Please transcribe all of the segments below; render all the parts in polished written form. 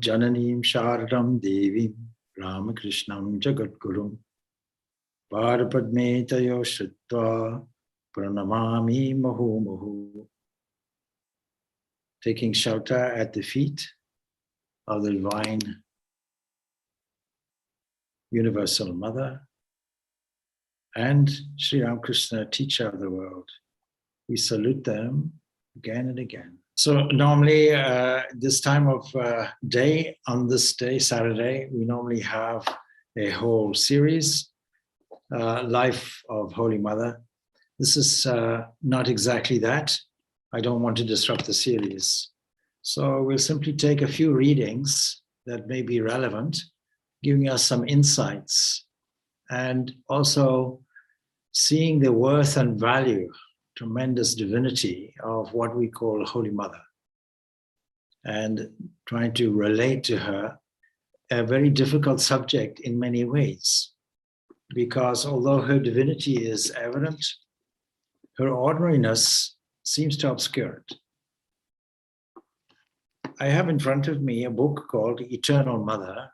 Jananim Sharadam Devim Ramakrishnam Jagadgurum Parapadme Tayo Shritva Pranamami Mahu Mahu. Taking shelter at the feet of the divine Universal Mother and Sri Ramakrishna, teacher of the world. We salute them again and again. So normally this time of day, on this day, Saturday, we normally have a whole series, Life of Holy Mother. This is not exactly that. I don't want to disrupt the series. So we'll simply take a few readings that may be relevant, giving us some insights and also seeing the worth and value, tremendous divinity of what we call Holy Mother, and trying to relate to her a very difficult subject in many ways, because although her divinity is evident, her ordinariness seems to obscure it. I have in front of me a book called Eternal Mother.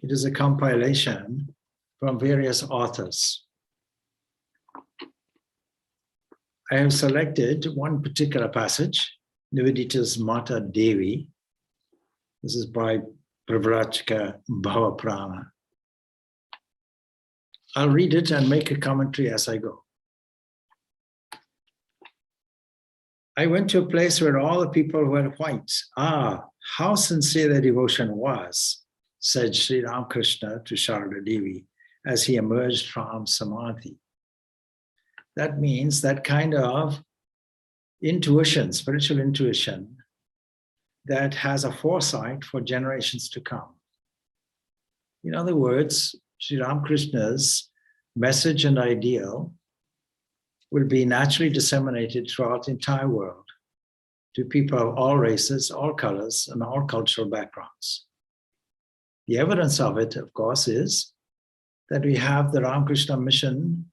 It is a compilation from various authors. I have selected one particular passage, Nivedita's Mata Devi. This is by Pravrachika Bhavaprana. I'll read it and make a commentary as I go. I went to a place where all the people were white. Ah, how sincere their devotion was, said Sri Ramakrishna to Sharada Devi as he emerged from Samadhi. That means that kind of intuition, spiritual intuition, that has a foresight for generations to come. In other words, Sri Ramakrishna's message and ideal will be naturally disseminated throughout the entire world to people of all races, all colors, and all cultural backgrounds. The evidence of it, of course, is that we have the Ramakrishna mission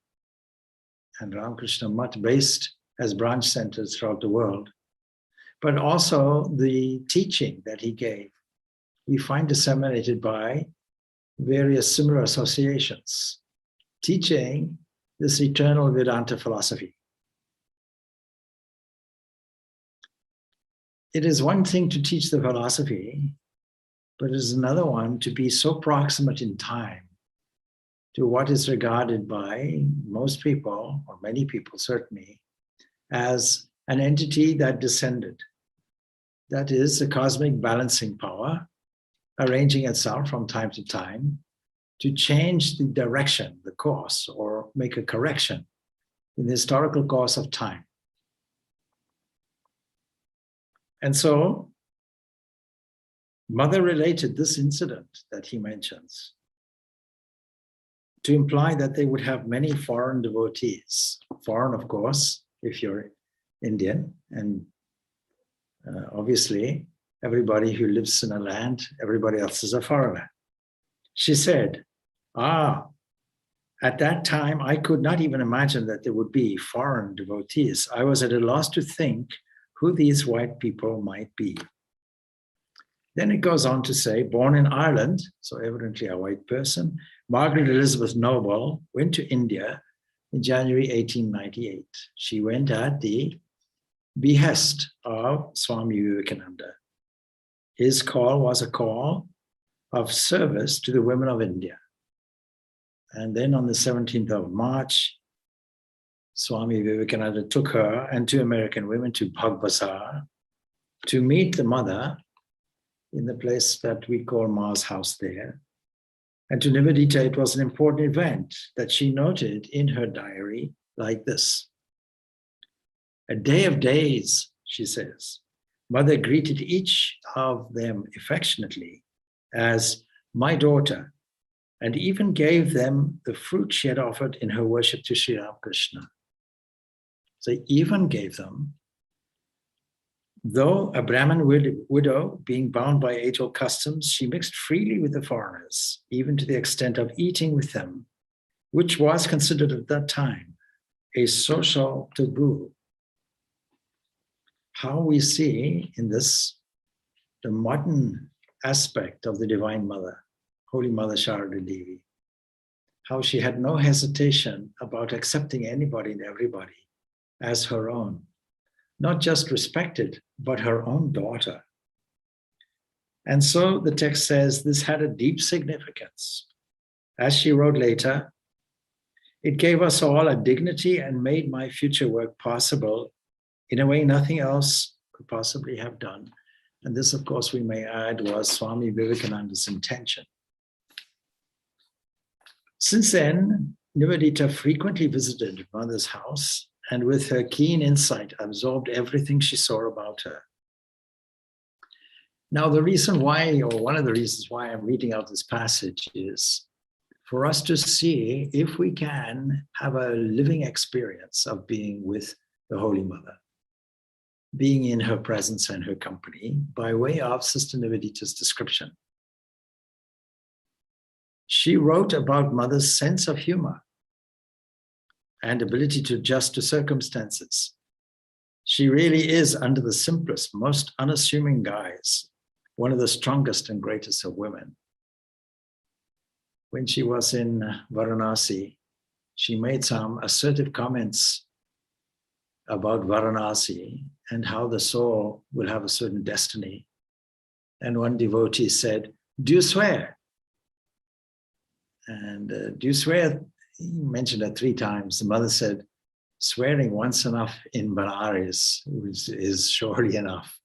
and Ramakrishna Mutt based as branch centers throughout the world, but also the teaching that he gave, we find disseminated by various similar associations, teaching this eternal Vedanta philosophy. It is one thing to teach the philosophy, but it is another one to be so proximate in time to what is regarded by most people, or many people certainly, as an entity that descended. That is the cosmic balancing power, arranging itself from time to time to change the direction, the course, or make a correction in the historical course of time. And so, Mother related this incident that he mentions to imply that they would have many foreign devotees. Foreign, of course, if you're Indian, and obviously everybody who lives in a land, everybody else is a foreigner. She said, at that time, I could not even imagine that there would be foreign devotees. I was at a loss to think who these white people might be. Then it goes on to say, born in Ireland, so evidently a white person, Margaret Elizabeth Noble went to India in January 1898. She went at the behest of Swami Vivekananda. His call was a call of service to the women of India. And then on the 17th of March, Swami Vivekananda took her and two American women to Bhagbazar to meet the mother in the place that we call Ma's house there. And to Nivedita, it was an important event that she noted in her diary like this. A day of days, she says, Mother greeted each of them affectionately as my daughter, and even gave them the fruit she had offered in her worship to Sri Ramakrishna. So even gave them, though a Brahmin widow, being bound by age-old customs, she mixed freely with the foreigners, even to the extent of eating with them, which was considered at that time a social taboo. How we see in this the modern aspect of the Divine Mother, Holy Mother Sharada Devi, how she had no hesitation about accepting anybody and everybody as her own, not just respected, but her own daughter. And so the text says this had a deep significance. As she wrote later, it gave us all a dignity and made my future work possible in a way nothing else could possibly have done. And this, of course, we may add, was Swami Vivekananda's intention. Since then, Nivedita frequently visited Mother's house and with her keen insight absorbed everything she saw about her. Now, the reason why, or one of the reasons why I'm reading out this passage is for us to see if we can have a living experience of being with the Holy Mother, being in her presence and her company by way of Sister Nivedita's description. She wrote about Mother's sense of humor and ability to adjust to circumstances. She really is, under the simplest, most unassuming guise, one of the strongest and greatest of women. When she was in Varanasi, she made some assertive comments about Varanasi and how the soul will have a certain destiny. And one devotee said, "Do you swear?" And "Do you swear?" He mentioned it 3 times. The mother said, "Swearing once enough in Benares is surely enough."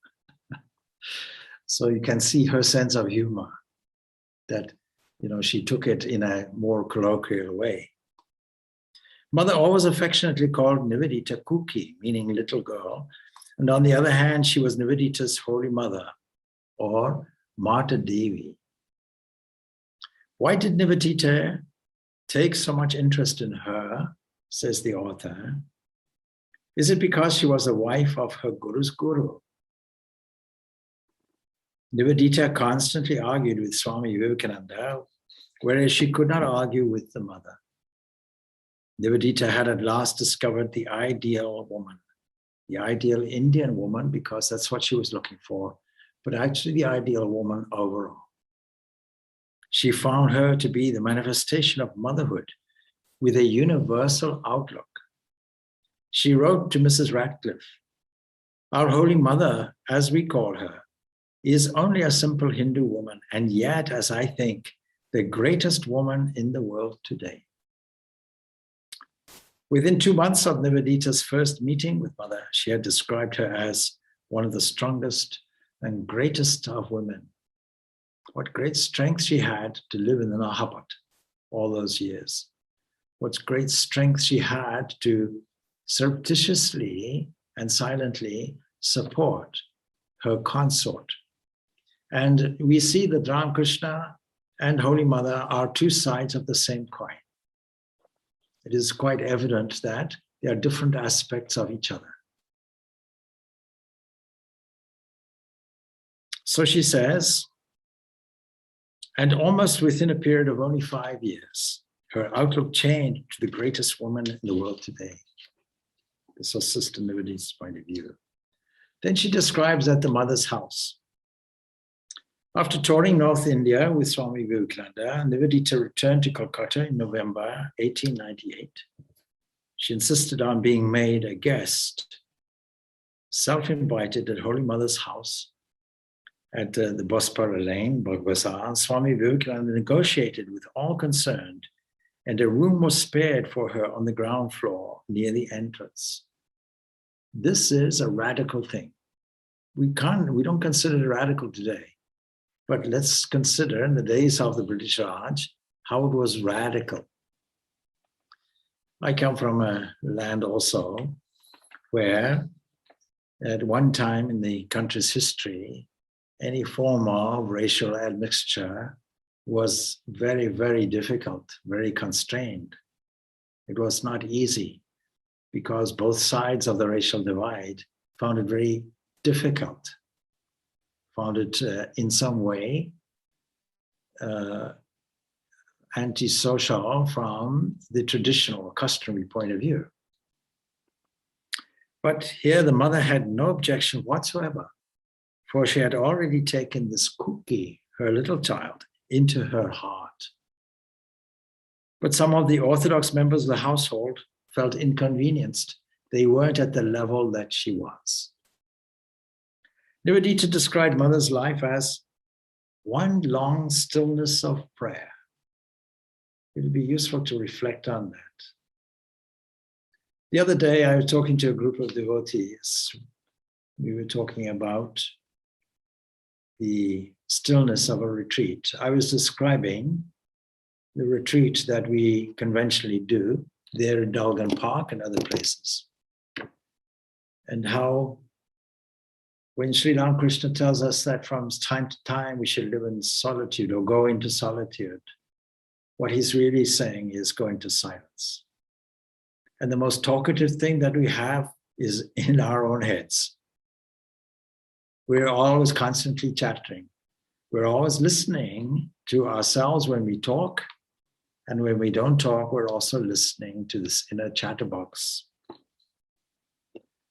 So you can see her sense of humor, that she took it in a more colloquial way. Mother always affectionately called Nivedita Kuki, meaning little girl. And on the other hand, she was Nivedita's Holy Mother, or Mata Devi. Why did Nivedita take so much interest in her, says the author? Is it because she was the wife of her guru's guru? Nivedita constantly argued with Swami Vivekananda, whereas she could not argue with the mother. Nivedita had at last discovered the ideal woman, the ideal Indian woman, because that's what she was looking for, but actually the ideal woman overall. She found her to be the manifestation of motherhood with a universal outlook. She wrote to Mrs. Radcliffe, "Our Holy Mother, as we call her, is only a simple Hindu woman, and yet, as I think, the greatest woman in the world today." Within 2 months of Nivedita's first meeting with Mother, she had described her as one of the strongest and greatest of women. What great strength she had to live in the Nahapat all those years. What great strength she had to surreptitiously and silently support her consort. And we see that Ramakrishna and Holy Mother are 2 sides of the same coin. It is quite evident that they are different aspects of each other. So she says, and almost within a period of only 5 years, her outlook changed to the greatest woman in the world today. This was Sister Nivedita's point of view. Then she describes at the mother's house. After touring North India with Swami Vivekananda, Nivedita returned to Calcutta in November 1898. She insisted on being made a guest, self-invited at Holy Mother's house at the Bospara Lane, Bazaar. Swami Vivekananda negotiated with all concerned, and a room was spared for her on the ground floor near the entrance. This is a radical thing. We don't consider it radical today. But let's consider in the days of the British Raj, how it was radical. I come from a land also where at one time in the country's history, any form of racial admixture was very, very difficult, very constrained. It was not easy because both sides of the racial divide found it very difficult. Found it in some way antisocial from the traditional customary point of view. But here the mother had no objection whatsoever, for she had already taken this Kuki, her little child, into her heart. But some of the Orthodox members of the household felt inconvenienced. They weren't at the level that she was. Nivedita described mother's life as one long stillness of prayer. It would be useful to reflect on that. The other day, I was talking to a group of devotees. We were talking about the stillness of a retreat. I was describing the retreat that we conventionally do there in Dalgan Park and other places. And how when Sri Ramakrishna tells us that from time to time we should live in solitude or go into solitude, what he's really saying is go into silence. And the most talkative thing that we have is in our own heads. We're always constantly chattering. We're always listening to ourselves when we talk. And when we don't talk, we're also listening to this inner chatterbox.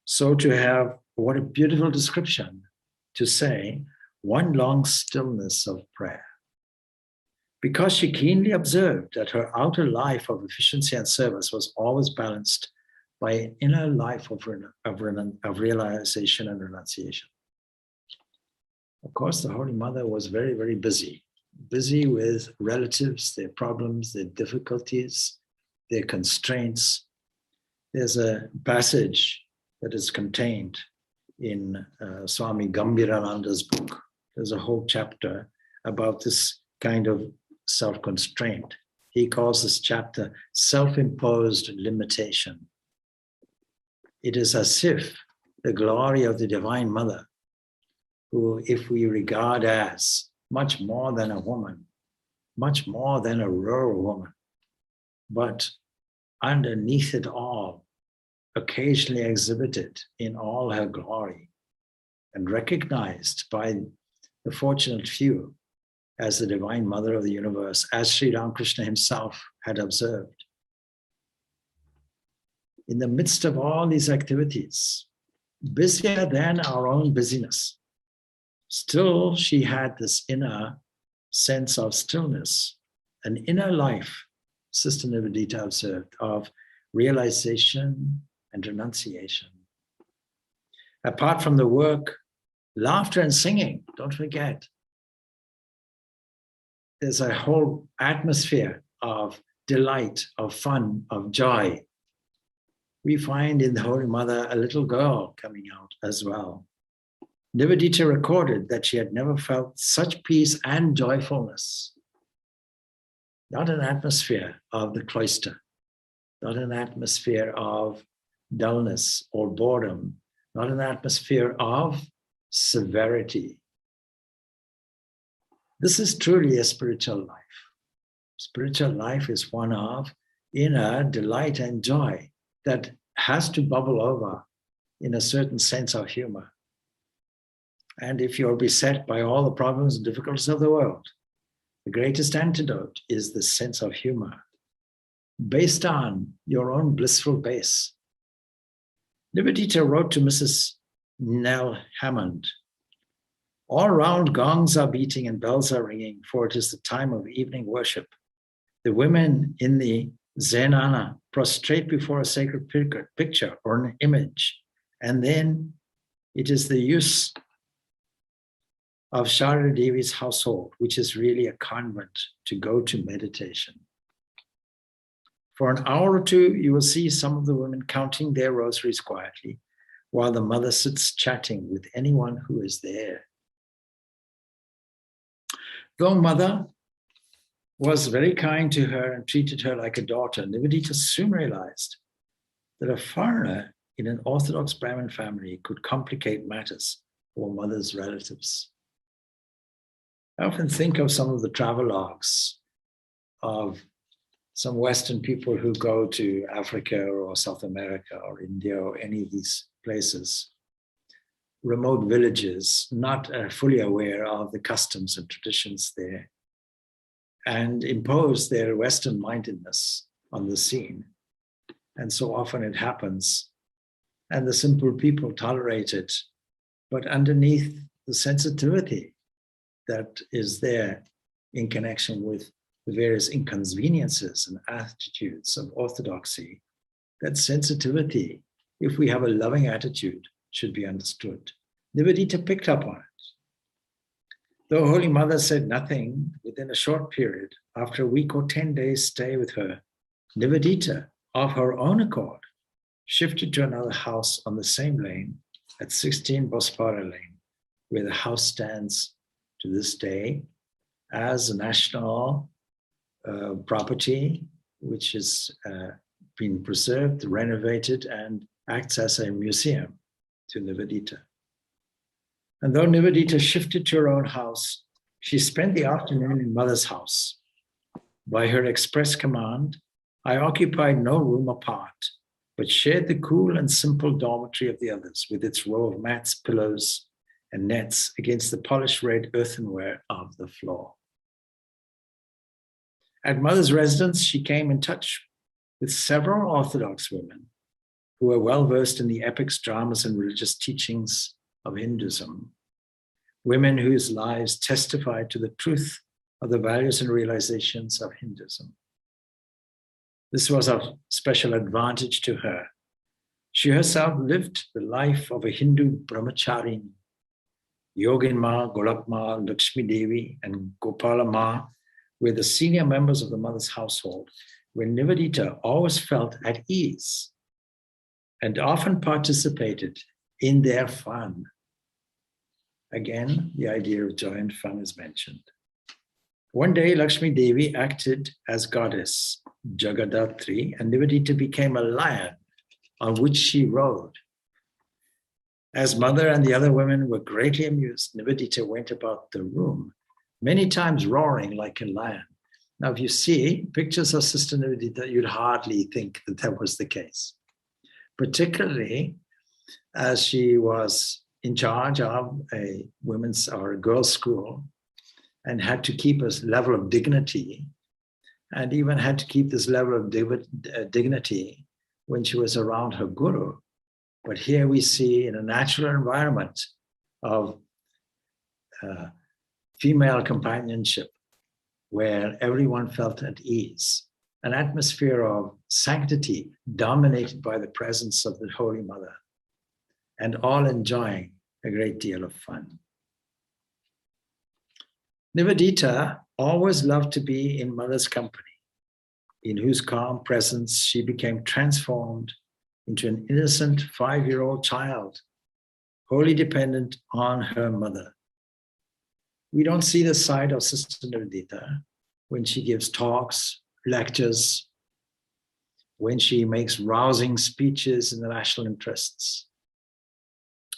So to have, what a beautiful description to say, one long stillness of prayer. Because she keenly observed that her outer life of efficiency and service was always balanced by an inner life of realization and renunciation. Of course, the Holy Mother was very, very busy with relatives, their problems, their difficulties, their constraints. There's a passage that is contained in Swami Gambirananda's book. There's a whole chapter about this kind of self-constraint. He calls this chapter self-imposed limitation. It is as if the glory of the Divine Mother, who, if we regard as much more than a woman, much more than a rural woman, but underneath it all, occasionally exhibited in all her glory and recognized by the fortunate few as the Divine Mother of the universe, as Sri Ramakrishna himself had observed. In the midst of all these activities, busier than our own busyness, still she had this inner sense of stillness, an inner life, Sister Nivedita observed, of realization and renunciation. Apart from the work, laughter and singing, don't forget. There's a whole atmosphere of delight, of fun, of joy. We find in the Holy Mother a little girl coming out as well. Nivedita recorded that she had never felt such peace and joyfulness. Not an atmosphere of the cloister, not an atmosphere of dullness or boredom, not an atmosphere of severity. This is truly a spiritual life. Spiritual life is one of inner delight and joy that has to bubble over in a certain sense of humor. And if you're beset by all the problems and difficulties of the world, the greatest antidote is the sense of humor, based on your own blissful base. Nivedita wrote to Mrs. Nell Hammond, "All around gongs are beating and bells are ringing, for it is the time of evening worship. The women in the zenana prostrate before a sacred picture or an image, and then it is the use of Sharada Devi's household, which is really a convent, to go to meditation. For an hour or two, you will see some of the women counting their rosaries quietly, while the mother sits chatting with anyone who is there." Though Mother was very kind to her and treated her like a daughter, Nivedita soon realized that a foreigner in an Orthodox Brahmin family could complicate matters for Mother's relatives. I often think of some of the travelogues of some Western people who go to Africa or South America or India or any of these places, remote villages, not fully aware of the customs and traditions there, and impose their Western mindedness on the scene. And so often it happens, and the simple people tolerate it, but underneath the sensitivity that is there in connection with the various inconveniences and attitudes of orthodoxy, that sensitivity, if we have a loving attitude, should be understood. Nivedita picked up on it. Though Holy Mother said nothing, within a short period, after a week or 10 days stay with her, Nivedita, of her own accord, shifted to another house on the same lane at 16 Bospara Lane, where the house stands to this day as a national property, which has been preserved, renovated, and acts as a museum to Nivedita. And though Nivedita shifted to her own house, she spent the afternoon in Mother's house. By her express command, I occupied no room apart, but shared the cool and simple dormitory of the others with its row of mats, pillows, and nets against the polished red earthenware of the floor. At Mother's residence, she came in touch with several Orthodox women who were well versed in the epics, dramas, and religious teachings of Hinduism, women whose lives testified to the truth of the values and realizations of Hinduism. This was of special advantage to her. She herself lived the life of a Hindu brahmacharini. Yogin Ma, Golak Ma, Lakshmi Devi, and Gopala Ma were the senior members of the Mother's household, where Nivedita always felt at ease and often participated in their fun. Again, the idea of joy and fun is mentioned. One day, Lakshmi Devi acted as goddess Jagadatri, and Nivedita became a lion on which she rode. As Mother and the other women were greatly amused, Nivedita went about the room, many times roaring like a lion. Now, if you see pictures of Sister Nivedita, you'd hardly think that that was the case, particularly as she was in charge of a women's or a girls' school and had to keep a level of dignity, and even had to keep this level of dignity when she was around her guru. But here we see, in a natural environment of female companionship, where everyone felt at ease, an atmosphere of sanctity dominated by the presence of the Holy Mother, and all enjoying a great deal of fun. Nivedita always loved to be in Mother's company, in whose calm presence she became transformed into an innocent 5-year-old child, wholly dependent on her mother. We don't see the side of Sister Nivedita when she gives talks, lectures, when she makes rousing speeches in the national interests,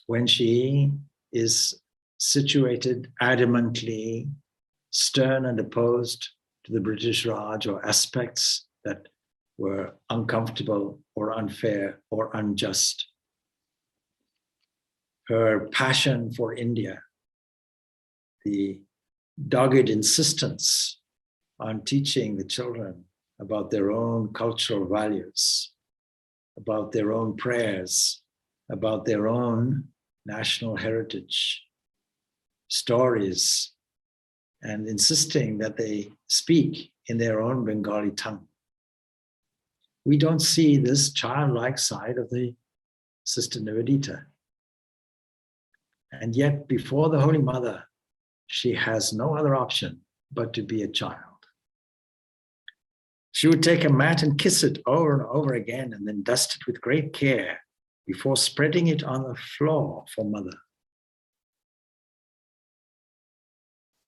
when she is situated adamantly, stern and opposed to the British Raj or aspects that were uncomfortable or unfair or unjust. Her passion for India, the dogged insistence on teaching the children about their own cultural values, about their own prayers, about their own national heritage, stories, and insisting that they speak in their own Bengali tongue. We don't see this childlike side of the Sister Nivedita. And yet, before the Holy Mother, she has no other option but to be a child. She would take a mat and kiss it over and over again, and then dust it with great care before spreading it on the floor for Mother.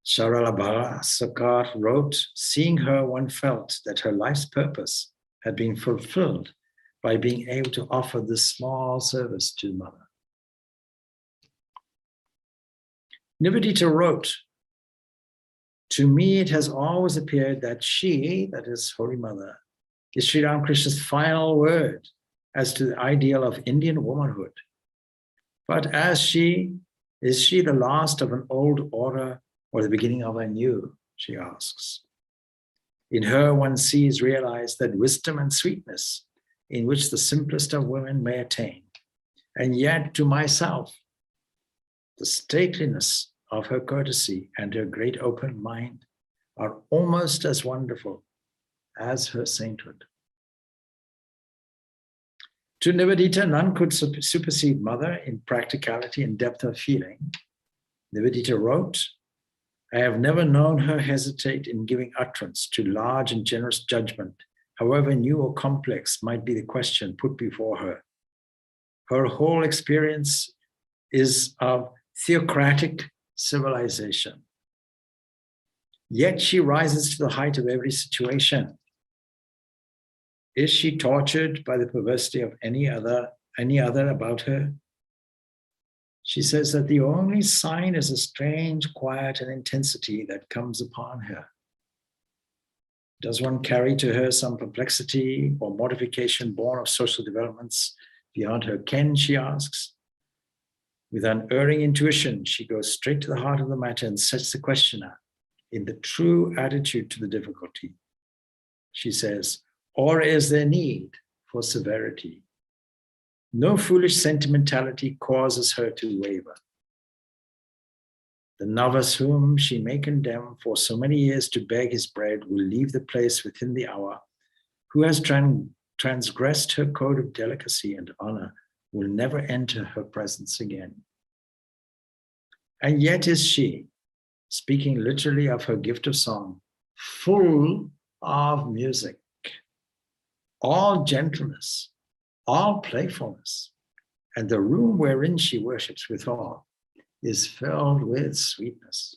Saralabha Sakar wrote, seeing her, one felt that her life's purpose had been fulfilled by being able to offer this small service to Mother. Nivedita wrote, to me it has always appeared that she, that is Holy Mother, is Sri Ramakrishna's final word as to the ideal of Indian womanhood. But is she the last of an old order or the beginning of a new, she asks. In her, one sees realized that wisdom and sweetness in which the simplest of women may attain. And yet, to myself, the stateliness of her courtesy and her great open mind are almost as wonderful as her sainthood. To Nivedita, none could supersede Mother in practicality and depth of feeling. Nivedita wrote, I have never known her hesitate in giving utterance to large and generous judgment, however new or complex might be the question put before her. Her whole experience is of theocratic civilization. Yet she rises to the height of every situation. Is she tortured by the perversity of any other about her? She says that the only sign is a strange quiet and intensity that comes upon her. Does one carry to her some perplexity or mortification born of social developments beyond her ken, she asks? With unerring intuition, she goes straight to the heart of the matter and sets the questioner in the true attitude to the difficulty. She says, or is there need for severity? No foolish sentimentality causes her to waver. The novice whom she may condemn for so many years to beg his bread will leave the place within the hour. Who has transgressed her code of delicacy and honor will never enter her presence again. And yet is she, speaking literally of her gift of song, full of music, all gentleness, all playfulness, and the room wherein she worships withal is filled with sweetness.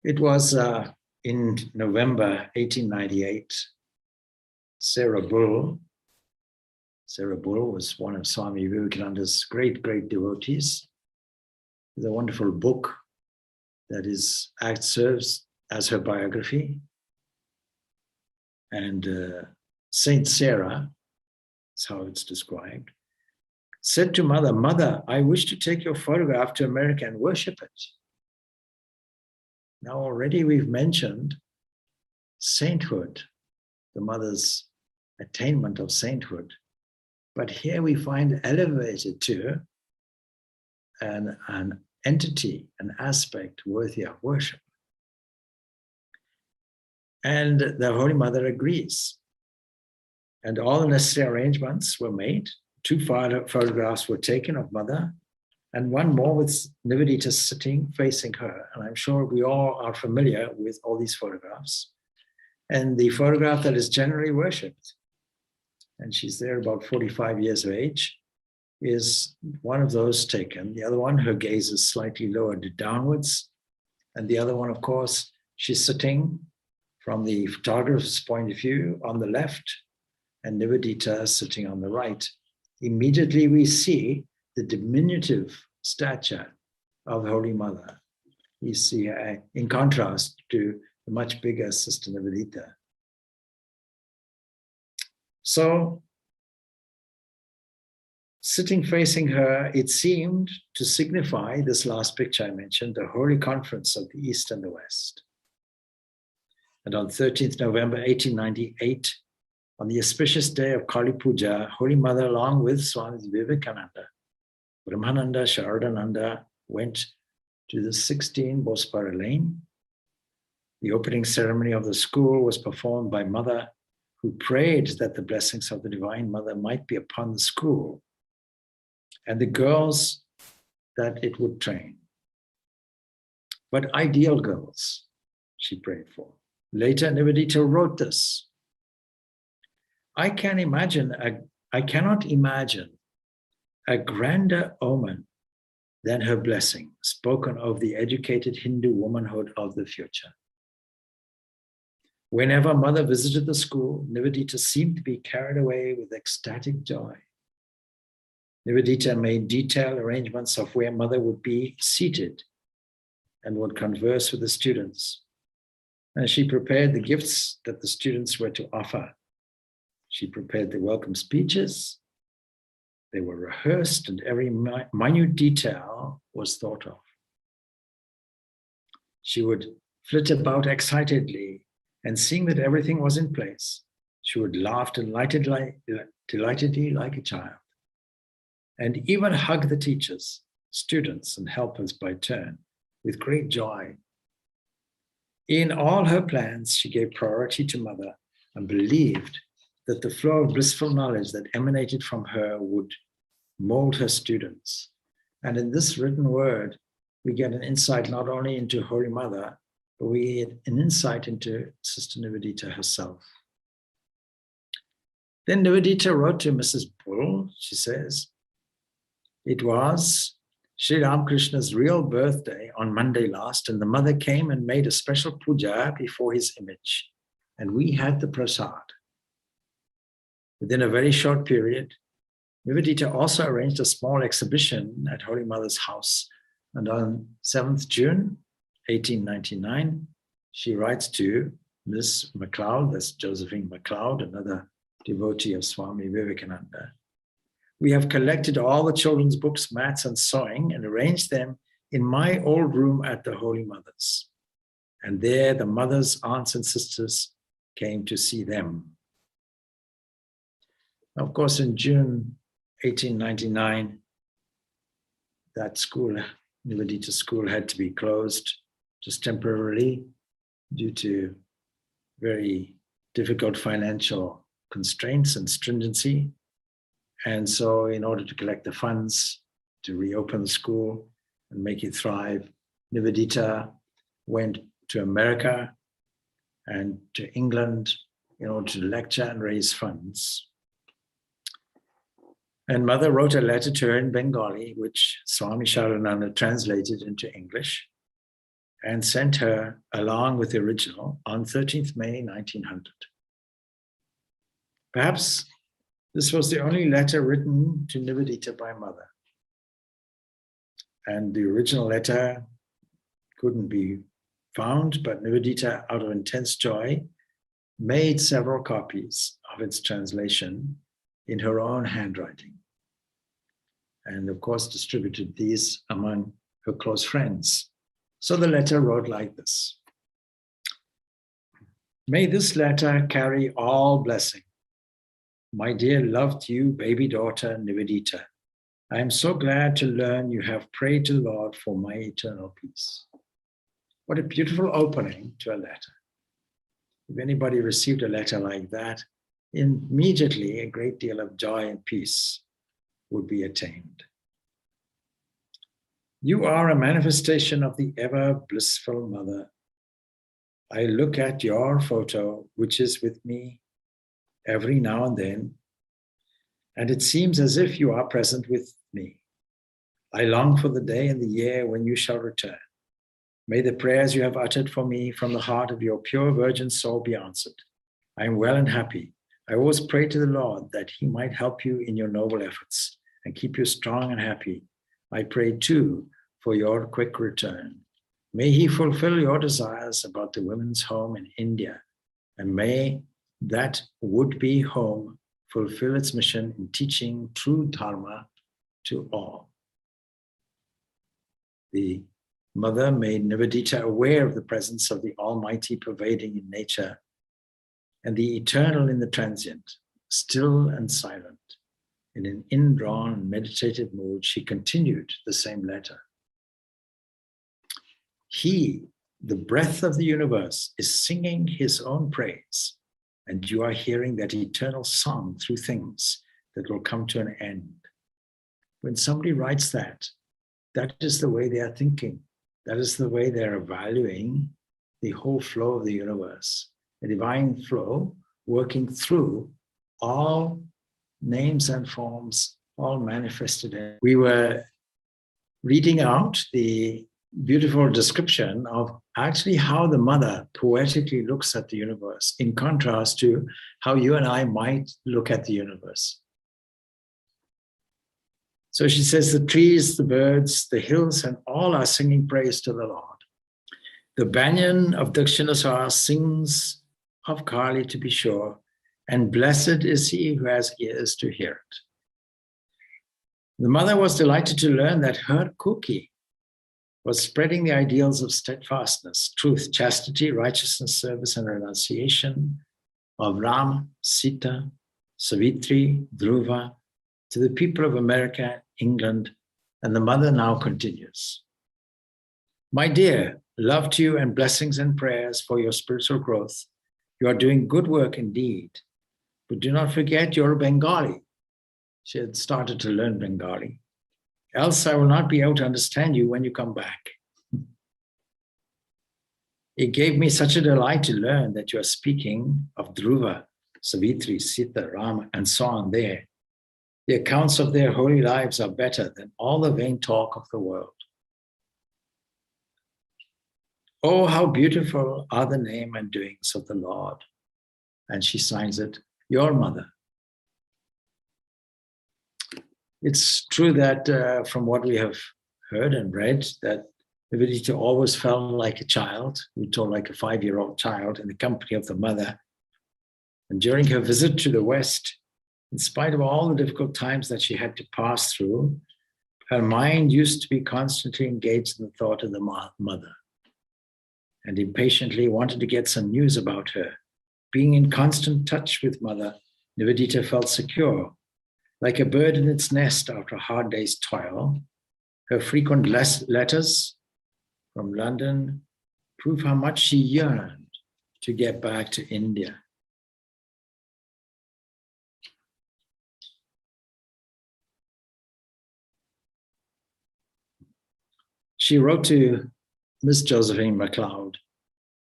It was in November 1898, Sarah Bull was one of Swami Vivekananda's great devotees, with a wonderful book that serves as her biography. And Saint Sarah, is how it's described, said to Mother, Mother, I wish to take your photograph to America and worship it. Now already we've mentioned sainthood, the Mother's attainment of sainthood. But here we find elevated to an entity, an aspect worthy of worship. And the Holy Mother agrees. And all the necessary arrangements were made. 2 photographs were taken of Mother, and one more with Nivedita sitting facing her. And I'm sure we all are familiar with all these photographs. And the photograph that is generally worshipped, and she's there about 45 years of age, is one of those taken. The other one, her gaze is slightly lowered downwards. And the other one, of course, she's sitting from the photographer's point of view on the left, and Nivedita sitting on the right. Immediately we see the diminutive stature of the Holy Mother. We see her in contrast to the much bigger Sister Nivedita. So, sitting facing her, it seemed to signify this last picture I mentioned, the Holy Conference of the East and the West. And on 13th November 1898, on the auspicious day of Kali Puja, Holy Mother, along with Swami Vivekananda, Purnananda, Sharadananda, went to the 16 Bospara Lane. The opening ceremony of the school was performed by Mother, who prayed that the blessings of the Divine Mother might be upon the school and the girls that it would train. But ideal girls, she prayed for. Later, Nivedita wrote this. I cannot imagine a grander omen than her blessing spoken of the educated Hindu womanhood of the future. Whenever Mother visited the school, Nivedita seemed to be carried away with ecstatic joy. Nivedita made detailed arrangements of where Mother would be seated and would converse with the students. And she prepared the gifts that the students were to offer. She prepared the welcome speeches. They were rehearsed and every minute detail was thought of. She would flit about excitedly, and seeing that everything was in place, she would laugh delightedly like a child. and even hug the teachers, students, and helpers by turn with great joy. In all her plans, she gave priority to Mother and believed that the flow of blissful knowledge that emanated from her would mold her students. And in this written word, we get an insight not only into Holy Mother, but we get an insight into Sister Nivedita herself. Then Nivedita wrote to Mrs. Bull, she says, it was Sri Ramakrishna's real birthday on Monday last, and the mother came and made a special puja before his image, and we had the prasad. Within a very short period, Nivedita also arranged a small exhibition at Holy Mother's house, and on 7th June, 1899, she writes to Miss MacLeod, that's Josephine MacLeod, another devotee of Swami Vivekananda. We have collected all the children's books, mats, and sewing and arranged them in my old room at the Holy Mother's. And there the mothers, aunts, and sisters came to see them. Now, of course, in June 1899, that school, Nivedita school, had to be closed just temporarily due to very difficult financial constraints and stringency. And so in order to collect the funds to reopen the school and make it thrive, Nivedita went to America and to England in order to lecture and raise funds. And Mother wrote a letter to her in Bengali, which Swami Sharananda translated into English and sent her along with the original on 13th May 1900. Perhaps this was the only letter written to Nivedita by Mother. And the original letter couldn't be found, but Nivedita, out of intense joy, made several copies of its translation in her own handwriting. And of course, distributed these among her close friends. So the letter wrote like this. May this letter carry all blessing. My dear loved you, baby daughter, Nivedita, I am so glad to learn you have prayed to the Lord for my eternal peace. What a beautiful opening to a letter. If anybody received a letter like that, immediately a great deal of joy and peace would be attained. You are a manifestation of the ever blissful Mother. I look at your photo, which is with me every now and then, and it seems as if you are present with me. I long for the day and the year when you shall return. May the prayers you have uttered for me from the heart of your pure virgin soul be answered. I am well and happy. I always pray to the Lord that he might help you in your noble efforts and keep you strong and happy. I pray too for your quick return. May he fulfill your desires about the women's home in India, and may that would-be home fulfill its mission in teaching true dharma to all. The Mother made Nivedita aware of the presence of the Almighty pervading in nature and the eternal in the transient, still and silent. In an indrawn, meditative mood, she continued the same letter. He, the breath of the universe, is singing his own praise, and you are hearing that eternal song through things that will come to an end. When somebody writes that, that is the way they are thinking. That is the way they're evaluating the whole flow of the universe, a divine flow working through all names and forms, all manifested. We were reading out the beautiful description of actually how the Mother poetically looks at the universe, in contrast to how you and I might look at the universe. So she says, the trees, the birds, the hills, and all are singing praise to the Lord. The banyan of Dakshinaswara sings of Kali, to be sure, and blessed is he who has ears to hear it. The Mother was delighted to learn that her cookie was spreading the ideals of steadfastness, truth, chastity, righteousness, service, and renunciation of Ram, Sita, Savitri, Dhruva, To the people of America, England, and the mother now continues. My dear, love to you and blessings and prayers for your spiritual growth. You are doing good work indeed. But do not forget you're a Bengali. She had started to learn Bengali. Else I will not be able to understand you when you come back. It gave me such a delight to learn that you are speaking of Dhruva, Savitri, Sita, Rama, and so on there. The accounts of their holy lives are better than all the vain talk of the world. Oh, how beautiful are the name and doings of the Lord. And she signs it, your mother. It's true that from what we have heard and read, that Nivedita always felt like a child, we told like a 5-year-old child in the company of the mother. And during her visit to the West, in spite of all the difficult times that she had to pass through, her mind used to be constantly engaged in the thought of the mother and impatiently wanted to get some news about her. Being in constant touch with mother, Nivedita felt secure, like a bird in its nest after a hard day's toil. Her frequent letters from London prove how much she yearned to get back to India. She wrote to Miss Josephine MacLeod,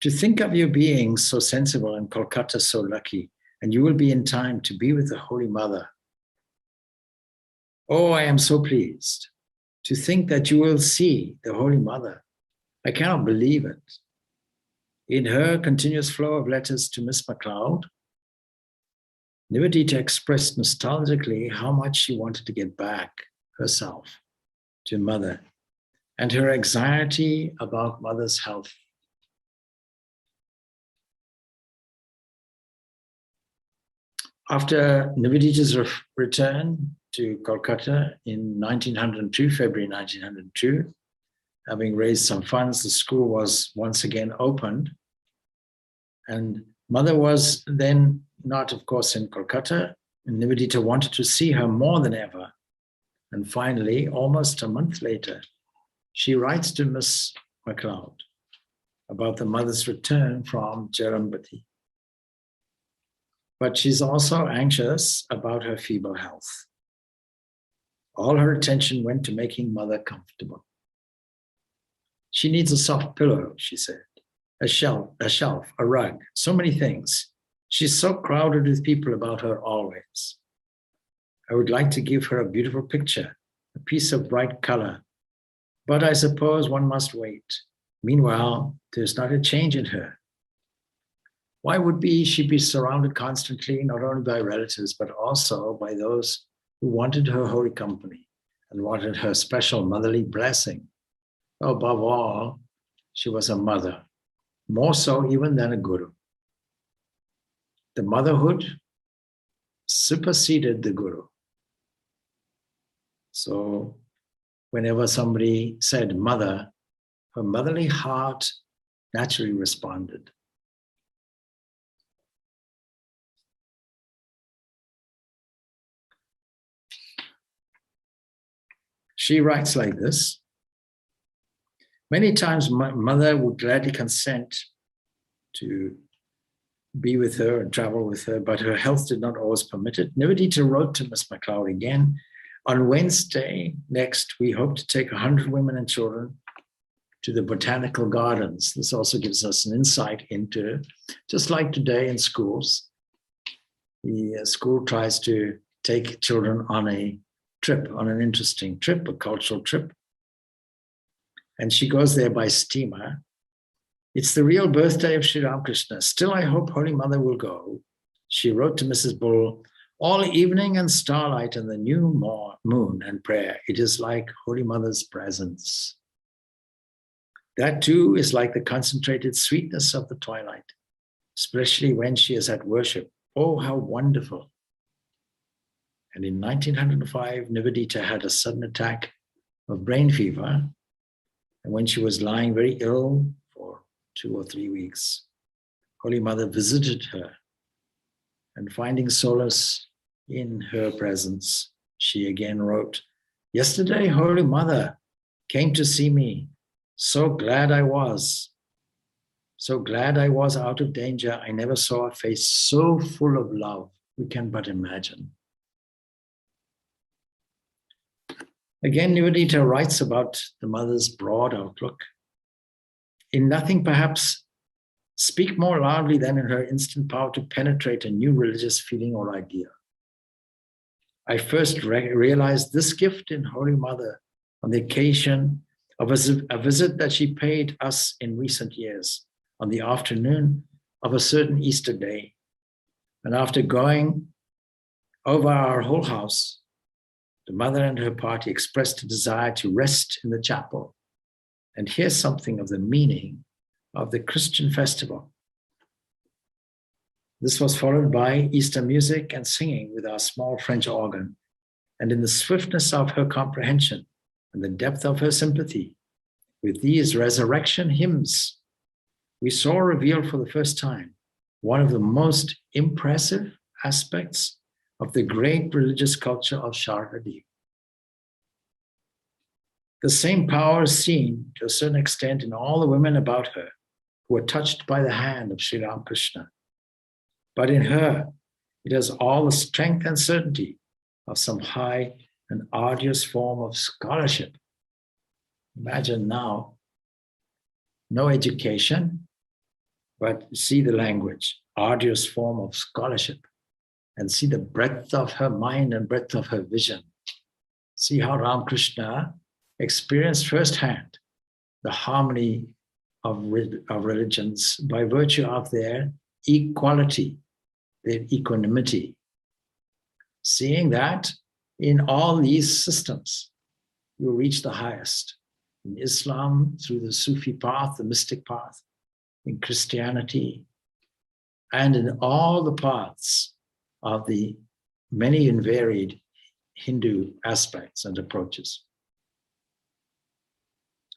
to think of you being so sensible and Kolkata so lucky, and you will be in time to be with the Holy Mother. Oh, I am so pleased to think that you will see the Holy Mother. I cannot believe it. In her continuous flow of letters to Miss MacLeod, Nivedita expressed nostalgically how much she wanted to get back herself to Mother and her anxiety about Mother's health. After Nivedita's return to Kolkata in 1902, February 1902, having raised some funds, the school was once again opened. And Mother was then not, of course, in Kolkata, and Nivedita wanted to see her more than ever. And finally, almost a month later, she writes to Miss MacLeod about the mother's return from Jerambati. But she's also anxious about her feeble health. All her attention went to making Mother comfortable. She needs a soft pillow, she said, a shelf, a rug, so many things. She's so crowded with people about her always. I would like to give her a beautiful picture, a piece of bright color, but I suppose one must wait. Meanwhile, there's not a change in her. Why would she be surrounded constantly, not only by relatives, but also by those who wanted her holy company and wanted her special motherly blessing? Above all, she was a mother, more so even than a guru. The motherhood superseded the guru. So whenever somebody said mother, her motherly heart naturally responded. She writes like this. Many times my mother would gladly consent to be with her and travel with her, but her health did not always permit it. Nivedita wrote to Miss MacLeod again, on Wednesday next, we hope to take 100 women and children to the botanical gardens. This also gives us an insight into, just like today in schools, the school tries to take children on a trip, on an interesting trip, a cultural trip. And she goes there by steamer. It's the real birthday of Sri Ramakrishna. Still, I hope Holy Mother will go. She wrote to Mrs. Bull, all evening and starlight and the new moon and prayer. It is like Holy Mother's presence. That too is like the concentrated sweetness of the twilight, especially when she is at worship. Oh, how wonderful. And in 1905, Nivedita had a sudden attack of brain fever. And when she was lying very ill for 2 or 3 weeks, Holy Mother visited her, and finding solace in her presence, She again wrote, "Yesterday, Holy Mother came to see me. So glad I was. So glad I was out of danger. I never saw a face so full of love." We can but imagine. Again, Nivedita writes about the mother's broad outlook. In nothing, perhaps, speak more loudly than in her instant power to penetrate a new religious feeling or idea. I first realized this gift in Holy Mother on the occasion of a visit that she paid us in recent years on the afternoon of a certain Easter day. And after going over our whole house, the mother and her party expressed a desire to rest in the chapel and hear something of the meaning of the Christian festival. This was followed by Easter music and singing with our small French organ. And in the swiftness of her comprehension and the depth of her sympathy with these resurrection hymns, we saw revealed for the first time one of the most impressive aspects of the great religious culture of Sharda Devi. The same power is seen to a certain extent in all the women about her who were touched by the hand of Sri Ramakrishna. But in her, it has all the strength and certainty of some high and arduous form of scholarship. Imagine now, no education, but see the language, arduous form of scholarship, and see the breadth of her mind and breadth of her vision. See how Ramakrishna experienced firsthand the harmony of religions by virtue of their equality, their equanimity. Seeing that in all these systems, you reach the highest. In Islam, through the Sufi path, the mystic path, in Christianity, and in all the paths of the many and varied Hindu aspects and approaches.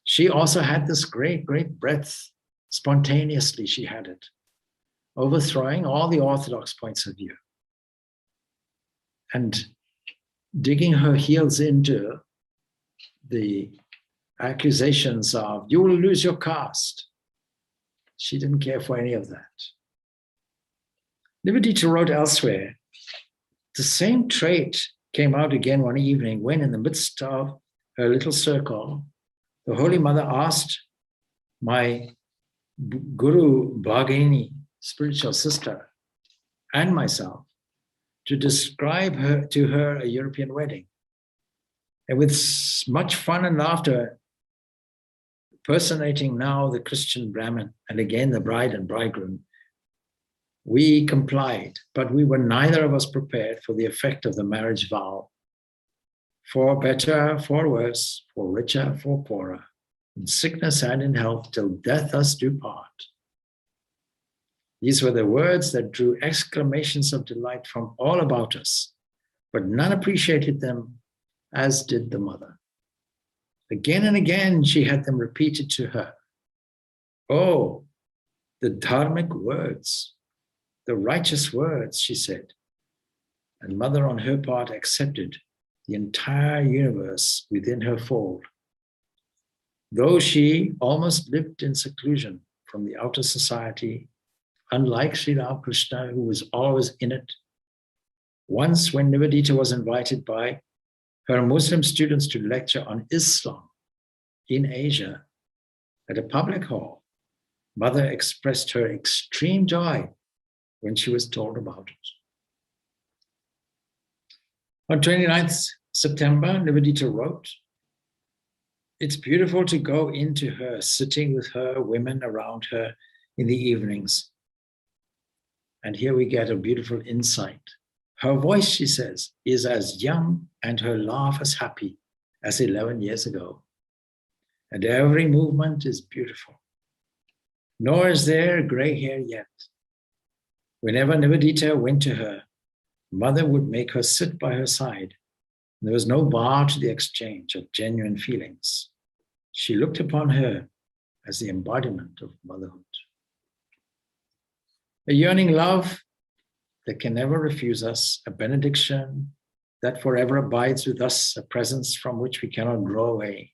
She also had this great, great breadth. Spontaneously, she had it, overthrowing all the orthodox points of view and digging her heels into the accusations of, you will lose your caste. She didn't care for any of that. Nivedita wrote elsewhere, the same trait came out again one evening when, in the midst of her little circle, the Holy Mother asked my Guru Bhagini, spiritual sister, and myself to describe to her a European wedding. And with much fun and laughter, personating now the Christian Brahmin and again the bride and bridegroom, we complied, but we were neither of us prepared for the effect of the marriage vow. For better, for worse, for richer, for poorer, in sickness and in health, till death us do part. These were the words that drew exclamations of delight from all about us, but none appreciated them as did the mother. Again and again, she had them repeated to her. Oh, the dharmic words, the righteous words, she said. And mother on her part accepted the entire universe within her fold. Though she almost lived in seclusion from the outer society, unlike Sri Ramakrishna, who was always in it, once when Nivedita was invited by her Muslim students to lecture on Islam in Asia at a public hall, mother expressed her extreme joy when she was told about it. On 29th September, Nivedita wrote, it's beautiful to go into her, sitting with her, women around her in the evenings. And here we get a beautiful insight. Her voice, she says, is as young and her laugh as happy as 11 years ago. And every movement is beautiful. Nor is there gray hair yet. Whenever Nivedita went to her, mother would make her sit by her side. There was no bar to the exchange of genuine feelings. She looked upon her as the embodiment of motherhood. A yearning love that can never refuse us, a benediction that forever abides with us, a presence from which we cannot grow away,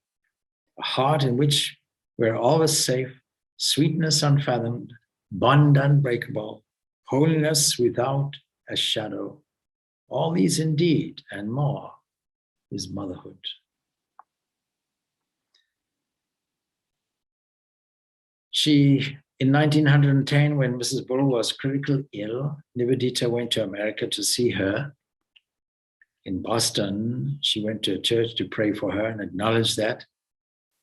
a heart in which we're always safe, sweetness unfathomed, bond unbreakable, holiness without a shadow. All these indeed and more is motherhood. In 1910, when Mrs. Bull was critically ill, Nivedita went to America to see her. In Boston, she went to a church to pray for her and acknowledge that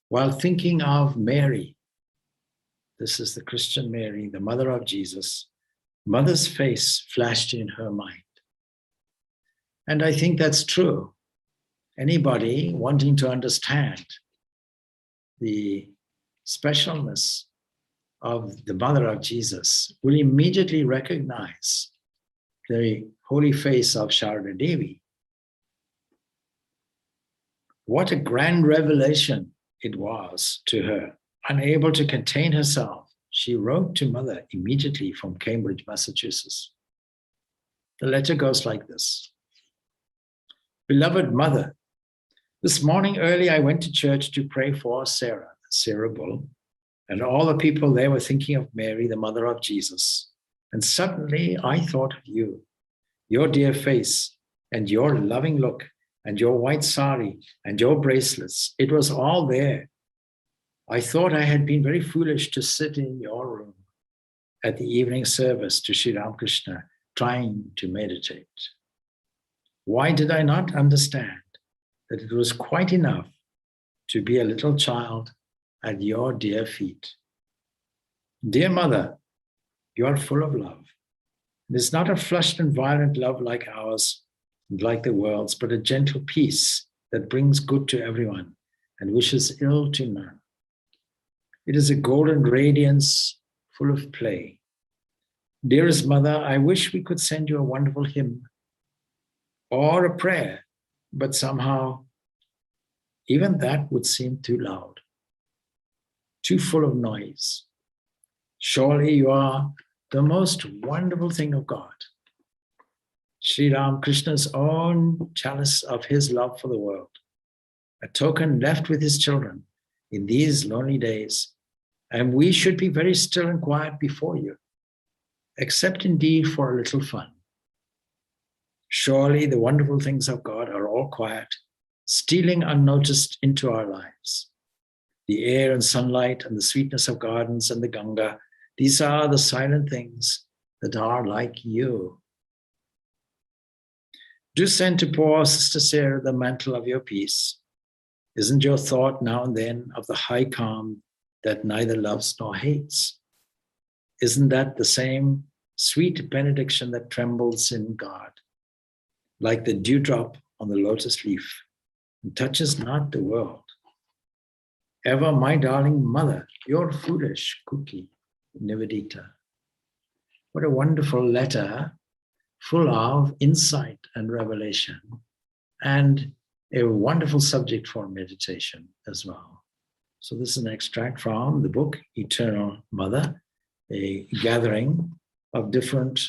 while thinking of Mary, this is the Christian Mary, the mother of Jesus, mother's face flashed in her mind. And I think that's true. Anybody wanting to understand the specialness of the mother of Jesus will immediately recognize the holy face of Sharada Devi. What a grand revelation it was to her. Unable to contain herself, she wrote to Mother immediately from Cambridge, Massachusetts. The letter goes like this. Beloved Mother, this morning early I went to church to pray for Sarah Bull, and all the people there were thinking of Mary, the mother of Jesus. And suddenly I thought of you, your dear face, and your loving look, and your white sari, and your bracelets. It was all there. I thought I had been very foolish to sit in your room at the evening service to Sri Ramakrishna, trying to meditate. Why did I not understand that it was quite enough to be a little child at your dear feet? Dear Mother, you are full of love. It is not a flushed and violent love like ours, and like the world's, but a gentle peace that brings good to everyone and wishes ill to none. It is a golden radiance full of play. Dearest Mother, I wish we could send you a wonderful hymn or a prayer, but somehow even that would seem too loud, too full of noise. Surely you are the most wonderful thing of God, Sri Ramakrishna's own chalice of his love for the world, a token left with his children in these lonely days, and we should be very still and quiet before you, except indeed for a little fun. Surely the wonderful things of God are all quiet, stealing unnoticed into our lives. The air and sunlight and the sweetness of gardens and the Ganga, these are the silent things that are like you. Do send to poor Sister Sarah the mantle of your peace. Isn't your thought now and then of the high calm that neither loves nor hates? Isn't that the same sweet benediction that trembles in God, like the dewdrop on the lotus leaf, and touches not the world? Ever my darling Mother, your foolish cookie, Nivedita. What a wonderful letter, full of insight and revelation, and a wonderful subject for meditation as well. So this is an extract from the book Eternal Mother, a gathering of different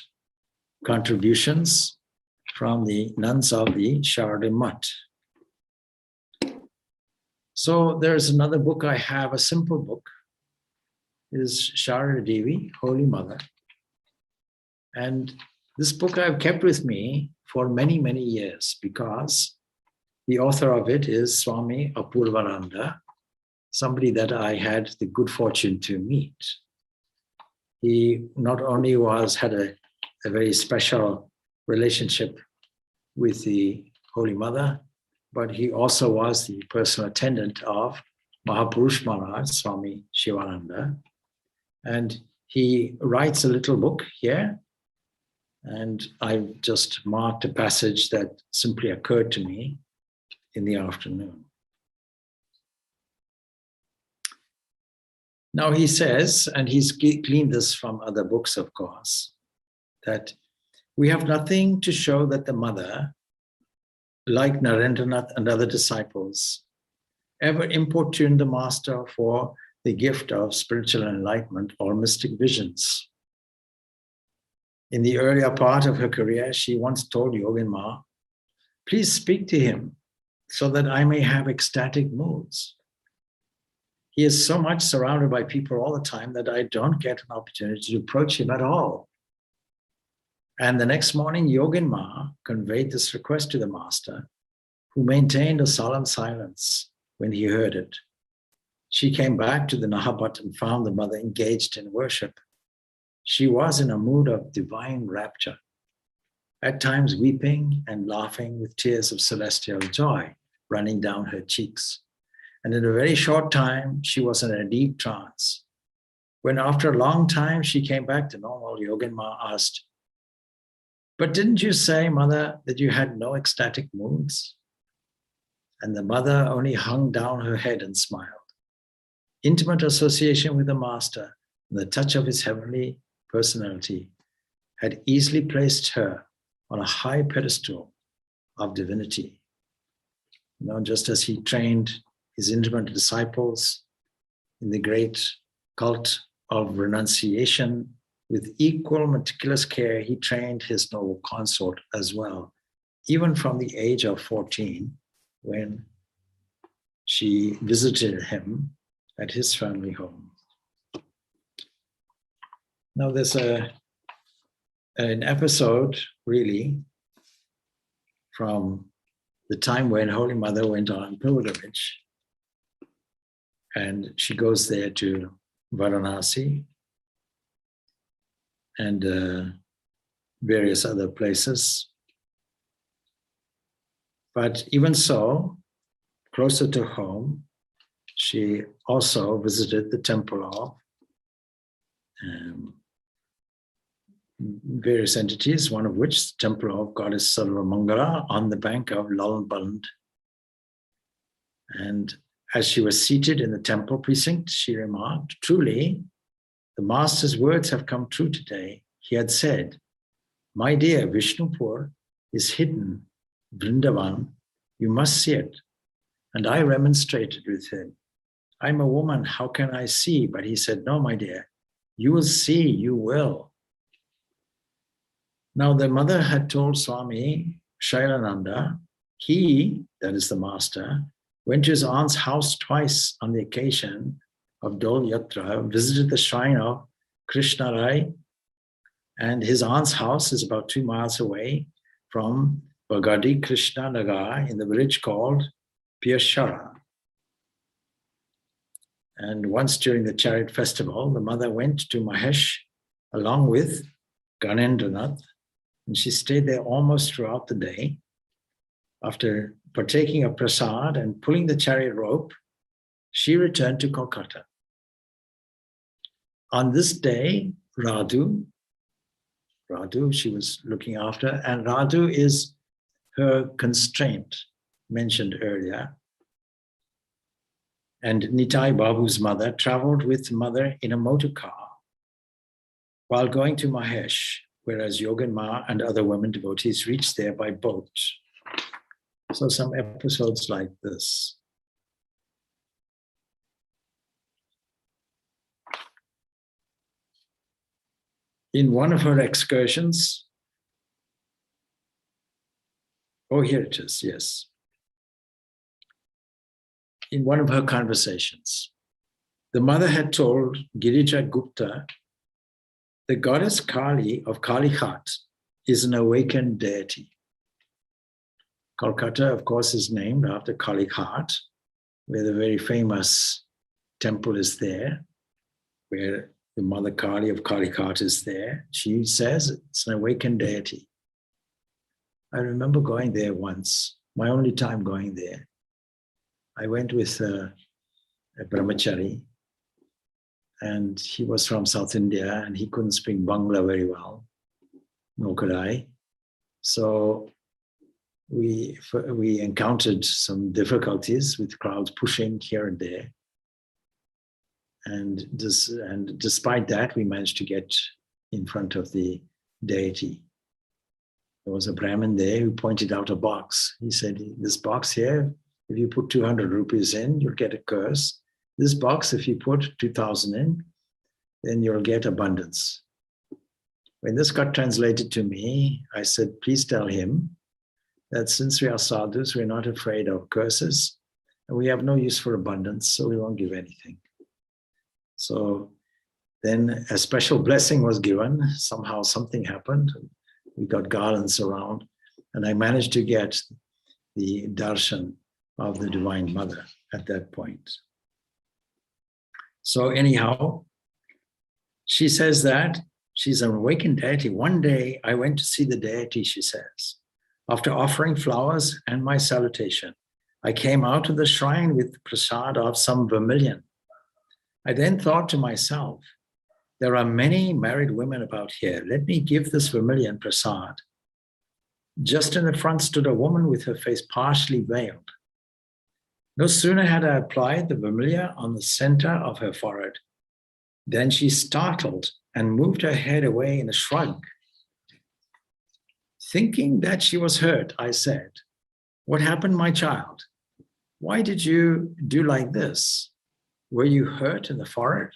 contributions from the nuns of the Sharada Mutt. So there's another book I have, a simple book, is Sharada Devi, Holy Mother. And this book I've kept with me for many, many years because the author of it is Swami Purnananda, somebody that I had the good fortune to meet. He not only had a very special relationship with the Holy Mother, but he also was the personal attendant of Mahapurush Maharaj, Swami Shivananda. And he writes a little book here, and I've just marked a passage that simply occurred to me in the afternoon. Now he says, and he's gleaned this from other books, of course, that we have nothing to show that the mother, like Narendranath and other disciples, ever importuned the master for the gift of spiritual enlightenment or mystic visions. In the earlier part of her career, she once told Yogin Ma, Please speak to him so that I may have ecstatic moods. He is so much surrounded by people all the time that I don't get an opportunity to approach him at all. And the next morning, Yogin Ma conveyed this request to the master, who maintained a solemn silence when he heard it. She came back to the Nahabat and found the mother engaged in worship. She was in a mood of divine rapture, at times weeping and laughing with tears of celestial joy running down her cheeks. And in a very short time, she was in a deep trance. When after a long time she came back to normal, Yogin Ma asked, "But didn't you say, mother, that you had no ecstatic moods?" And the mother only hung down her head and smiled. Intimate association with the master and the touch of his heavenly personality had easily placed her on a high pedestal of divinity. Just as he trained his intimate disciples in the great cult of renunciation, with equal meticulous care, he trained his noble consort as well, even from the age of 14, when she visited him at his family home. Now there's an episode, really, from the time when Holy Mother went on pilgrimage, and she goes there to Varanasi and various other places. But even so, closer to home, she also visited the temple of various entities, one of which, the temple of Goddess Sarvamangala on the bank of Lalband. And as she was seated in the temple precinct, she remarked, "Truly, the master's words have come true today." He had said, "My dear, Vishnupur is hidden, Vrindavan, you must see it." And I remonstrated with him. "I'm a woman, how can I see?" But he said, "No, my dear, you will see, you will." Now the mother had told Swami Shailananda, he, that is the master, went to his aunt's house twice on the occasion of Dol Yatra, visited the shrine of Krishna Rai, and his aunt's house is about 2 miles away from Bagadi Krishna Nagar in the village called Pirshara. And once during the chariot festival, the mother went to Mahesh along with Ganendranath, and she stayed there almost throughout the day. After partaking of prasad and pulling the chariot rope, she returned to Kolkata. On this day, Radhu she was looking after, and Radhu is her constraint mentioned earlier. And Nitai Babu's mother traveled with mother in a motor car while going to Mahesh, whereas Yogin Ma and other women devotees reached there by boat. So some episodes like this. In one of her excursions, oh, here it is, yes. In one of her conversations, the mother had told Girija Gupta, the goddess Kali of Kalighat is an awakened deity. Kolkata, of course, is named after Kalighat, where the very famous temple is there, where the mother Kali of Kalighat is there. She says it's an awakened deity. I remember going there once, my only time going there. I went with a brahmachari, and he was from South India, and he couldn't speak Bangla very well, nor could I. So we encountered some difficulties with crowds pushing here and there. And despite that, we managed to get in front of the deity. There was a Brahmin there who pointed out a box. He said, "This box here, if you put 200 rupees in, you'll get a curse. This box, if you put 2,000 in, then you'll get abundance." When this got translated to me, I said, "Please tell him that since we are sadhus, we're not afraid of curses, and we have no use for abundance, so we won't give anything. So then a special blessing was given. Somehow something happened. We got garlands around, and I managed to get the darshan of the Divine Mother at that point. So anyhow, she says that she's an awakened deity. One day I went to see the deity, she says. After offering flowers and my salutation, I came out of the shrine with prasad of some vermilion. I then thought to myself, there are many married women about here. Let me give this vermilion prasad. Just in the front stood a woman with her face partially veiled. No sooner had I applied the vermilion on the center of her forehead than she startled and moved her head away in a shrug. Thinking that she was hurt, I said, "What happened, my child? Why did you do like this? Were you hurt in the forehead?"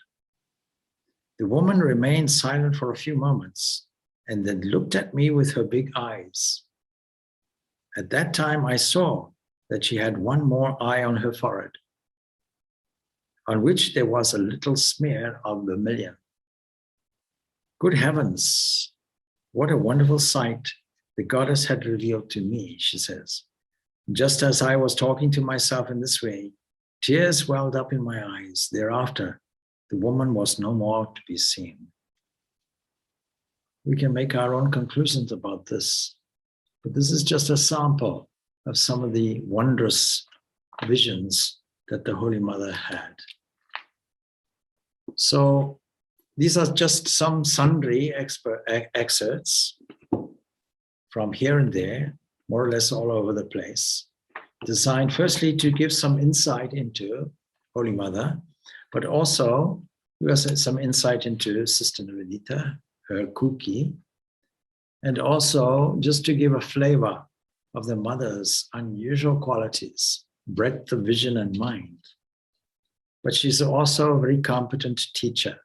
The woman remained silent for a few moments and then looked at me with her big eyes. At that time, I saw that she had one more eye on her forehead, on which there was a little smear of vermilion. Good heavens, what a wonderful sight the goddess had revealed to me, she says. Just as I was talking to myself in this way, tears welled up in my eyes. Thereafter, the woman was no more to be seen. We can make our own conclusions about this, but this is just a sample of some of the wondrous visions that the Holy Mother had. So these are just some sundry excerpts from here and there, more or less all over the place, designed firstly to give some insight into Holy Mother, but also give us some insight into Sister Nivedita, her kuki, and also just to give a flavor of the Mother's unusual qualities, breadth of vision and mind. But she's also a very competent teacher.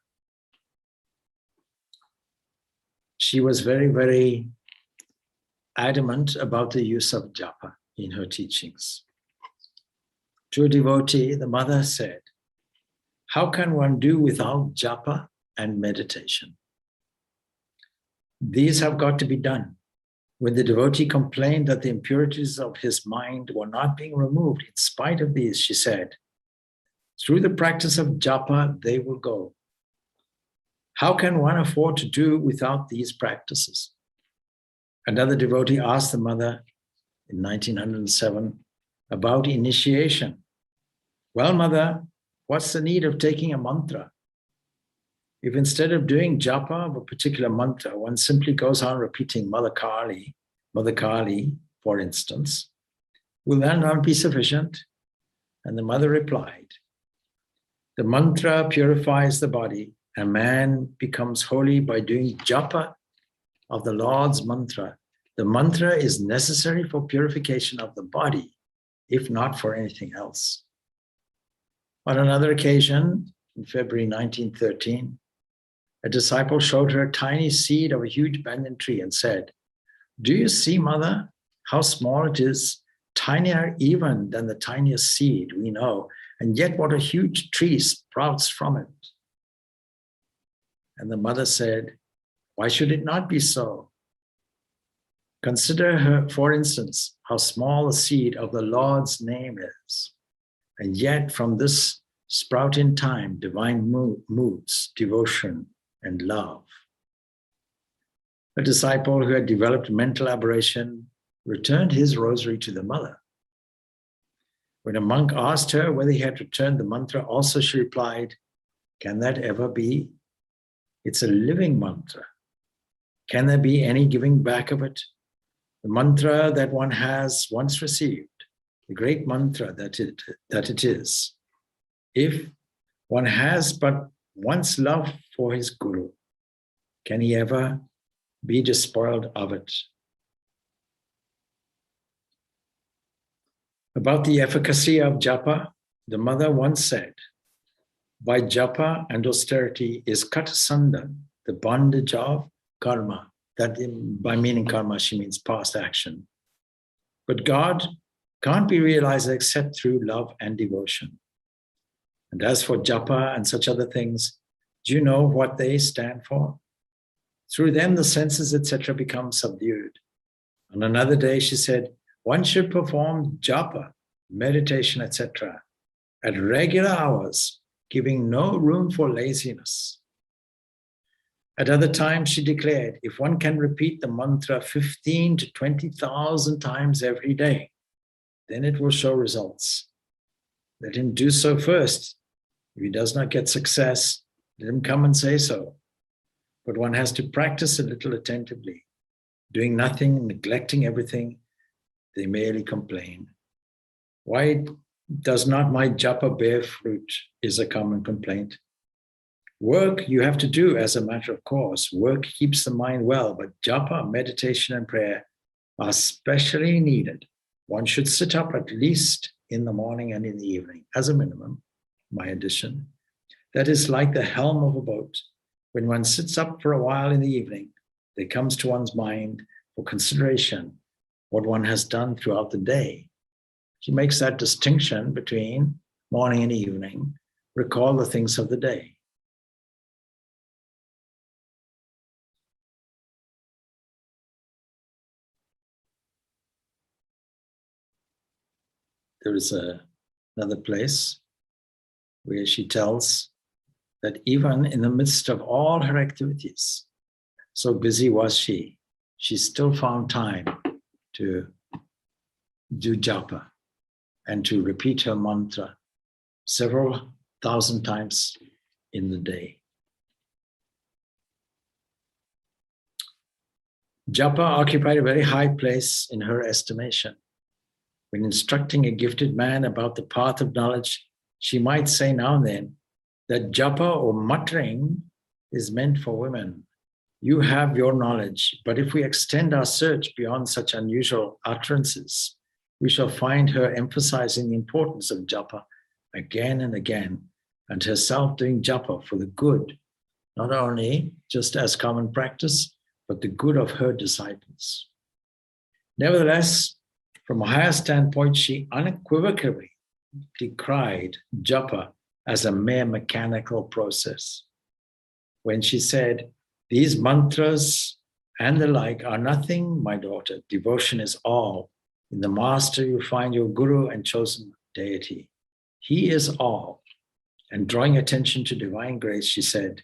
She was very, very adamant about the use of japa in her teachings. To a devotee, the Mother said, "How can one do without japa and meditation? These have got to be done." When the devotee complained that the impurities of his mind were not being removed in spite of these, she said, "Through the practice of japa, they will go." How can one afford to do without these practices? Another devotee asked the Mother in 1907 about initiation. "Well, Mother, what's the need of taking a mantra? If instead of doing japa of a particular mantra, one simply goes on repeating Mother Kali, for instance, will that not be sufficient?" And the Mother replied, "The mantra purifies the body, and man becomes holy by doing japa of the Lord's mantra. The mantra is necessary for purification of the body, if not for anything else." On another occasion, in February 1913, a disciple showed her a tiny seed of a huge banyan tree and said, "Do you see, Mother, how small it is, tinier even than the tiniest seed we know, and yet what a huge tree sprouts from it?" And the Mother said, "Why should it not be so? Consider her, for instance, how small a seed of the Lord's name is, and yet from this sprout in time divine moods, devotion, and love." A disciple who had developed mental aberration returned his rosary to the Mother. When a monk asked her whether he had returned the mantra also, she replied, "Can that ever be? It's a living mantra. Can there be any giving back of it? The mantra that one has once received, the great mantra that it is. If one has but one's love for his guru, can he ever be despoiled of it?" About the efficacy of japa, the Mother once said, "By japa and austerity is cut asunder the bondage of karma." That by meaning karma, she means past action. But God can't be realized except through love and devotion. And as for japa and such other things, do you know what they stand for? Through them, the senses, etc., become subdued. On another day, she said, one should perform japa, meditation, etc., at regular hours, giving no room for laziness. At other times, she declared, if one can repeat the mantra 15 to 20,000 times every day, then it will show results. Let him do so first. If he does not get success, let him come and say so. But one has to practice a little attentively. Doing nothing, neglecting everything, they merely complain. Why does not my japa bear fruit is a common complaint. Work you have to do as a matter of course. Work keeps the mind well, but japa, meditation, and prayer are especially needed. One should sit up at least in the morning and in the evening, as a minimum, my addition. That is like the helm of a boat. When one sits up for a while in the evening, there comes to one's mind for consideration what one has done throughout the day. She makes that distinction between morning and evening, recall the things of the day. There is another place where she tells that even in the midst of all her activities, so busy was she still found time to do japa and to repeat her mantra several thousand times in the day. Japa occupied a very high place in her estimation. When instructing a gifted man about the path of knowledge, she might say now and then that japa or muttering is meant for women. You have your knowledge, but if we extend our search beyond such unusual utterances, we shall find her emphasizing the importance of japa again and again, and herself doing japa for the good, not only just as common practice, but the good of her disciples. Nevertheless, from a higher standpoint, she unequivocally decried japa as a mere mechanical process. When she said, these mantras and the like are nothing, my daughter. Devotion is all. In the master, you find your guru and chosen deity. He is all. And drawing attention to divine grace, she said,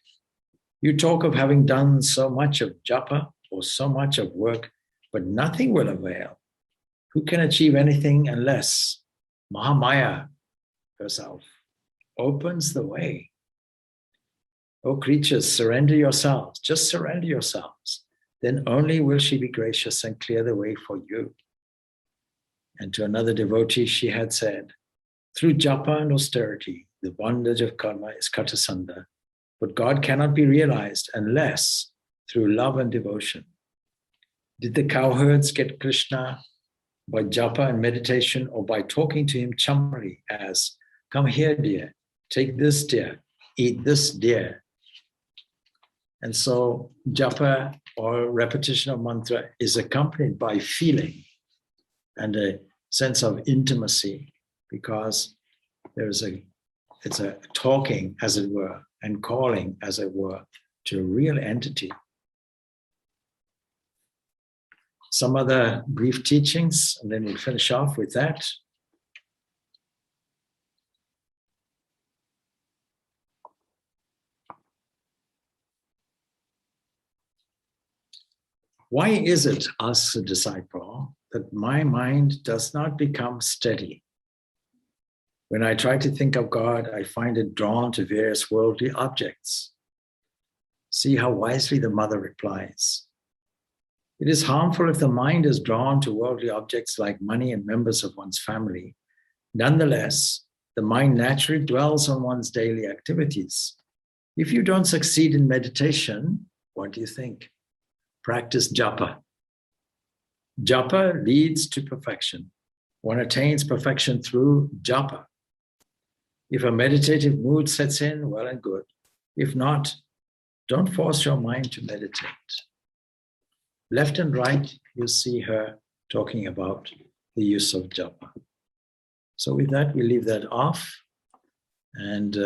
you talk of having done so much of japa or so much of work, but nothing will avail. Who can achieve anything unless Mahamaya herself opens the way? O creatures, surrender yourselves, just surrender yourselves. Then only will she be gracious and clear the way for you. And to another devotee, she had said, through japa and austerity, the bondage of karma is cut asunder, but God cannot be realized unless through love and devotion. Did the cowherds get Krishna by japa and meditation, or by talking to him chummily as, come here, dear, take this, dear, eat this, dear? And so japa or repetition of mantra is accompanied by feeling and a sense of intimacy, because it's a talking, as it were, and calling, as it were, to a real entity. Some other brief teachings, and then we'll finish off with that. Why is it, asks a disciple, that my mind does not become steady? When I try to think of God, I find it drawn to various worldly objects. See how wisely the mother replies. It is harmful if the mind is drawn to worldly objects like money and members of one's family. Nonetheless, the mind naturally dwells on one's daily activities. If you don't succeed in meditation, what do you think? Practice japa. Japa leads to perfection. One attains perfection through japa. If a meditative mood sets in, well and good. If not, don't force your mind to meditate. Left and right, you see her talking about the use of japa. So with that, we leave that off. And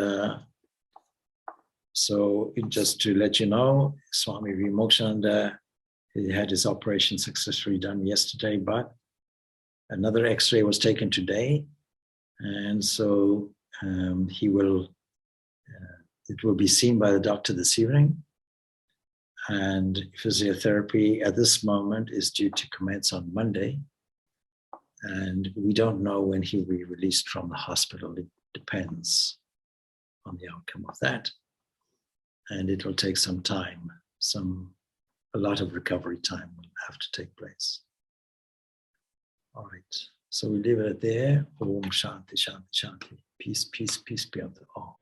so just to let you know, Swami Vimokshananda, he had his operation successfully done yesterday, but another X-ray was taken today. And so it will be seen by the doctor this evening. And physiotherapy at this moment is due to commence on Monday. And we don't know when he'll be released from the hospital. It depends on the outcome of that. And it will take some time. A lot of recovery time will have to take place. All right. So we leave it there. Om Shanti, Shanti, Shanti. Peace, peace, peace be unto all.